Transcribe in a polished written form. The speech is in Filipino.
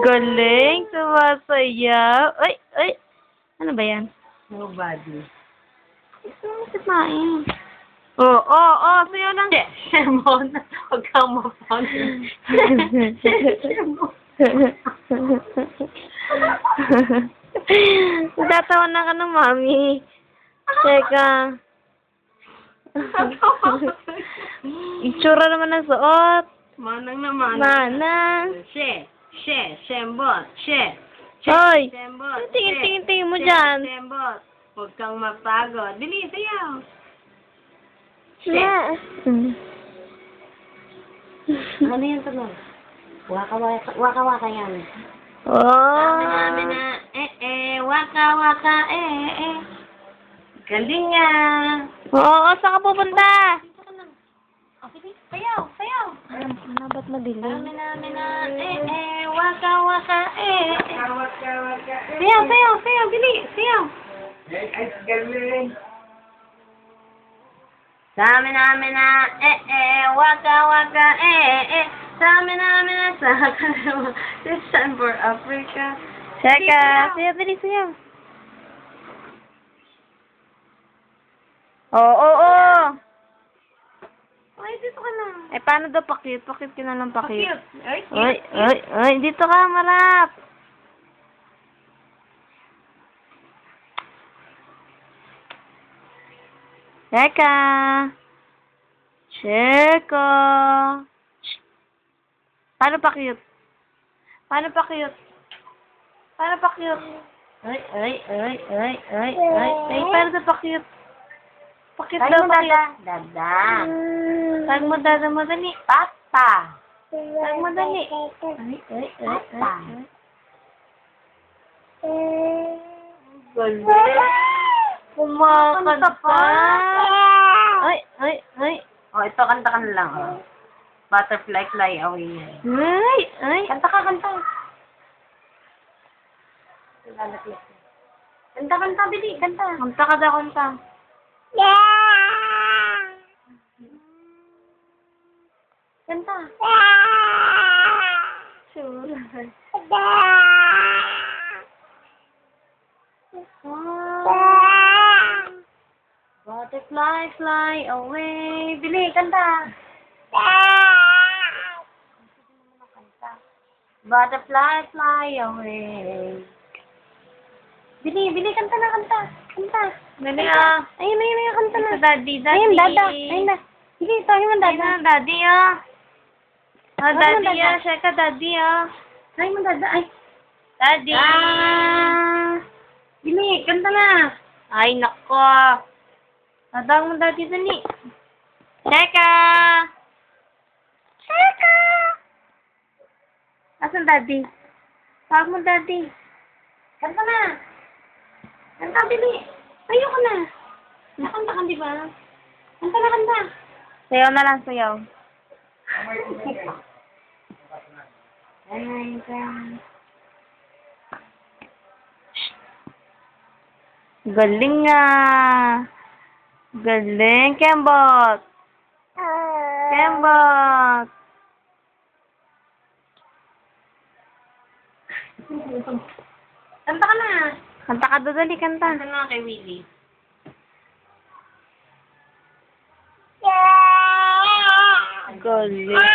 Galing, sumasayaw. Ay, ay. Ano ba yan? Nobody. Ito mo sinain. Oo, sayo lang. Shemon. Huwag kang mapag. Tatawa na ka ng mami. Teka. Itsura naman ng suot. Manang naman. Manang. Shembot. Hoy. Shembot. Tingin mo dyan. Shembot. Huwag kang mapagod. Dili, sayaw. Ano yan tanong? Waka-waka yan. Oh. Mina, waka-waka, Galing nga. Oo, saan ka pupunta? Sayaw. Ano, ba't madilim? Mina, waka-waka, Sayaw, dili, sayaw. Ay, galing. Mina, waka-waka, Mina, sa this time for Africa. Teka, sayaw, dali, sayaw. Oo. Ay, dito ka na. Eh, paano daw pakit? Pakit ka na lang pakit. Ay, Ay, dito ka, marap. Teka. Cheko. Paano pakit? Paano pakit? Ay, paano daw pakit? Pakit daw, pakit. Dada. Tag mo, dada mo, dali. Papa. Tag mo, dali. Ay. Galing. Kumakanta pa. Ay. Oh, ito, kanta ka na lang. Oh. Butterfly fly away yan. Ay. Kanta ka. Kanta, bili, kanta. Kanta ka daw, kanta. Kanta. Sure. Butterfly fly away. Bili, kanta. Butterfly fly away. Bili, kanta na, kanta. Dali ah. Ayun, kanta na. Ito, daddy. Ayun, dada. Ayun na. Bili, tayo mo, dada. Ayun, daddy ah. Daddy Dada. ah. Sheka, daddy ah. Ay, mo, dada. Ay. Daddy. Bili, kanta na. Ay, nako. Dadang mo, daddy, dali. Sheka. Asan daddy? Tawag mo, daddy. Kanta na. Kanta, bili. Ayoko na. Nakanta ka, di ba? Kanta. Sayaw na lang, sayaw. Galing nga. Galing, Kembot. Kanta ka na. Kanta ka, dali, kanta. Kanta na kay Willie. Galing.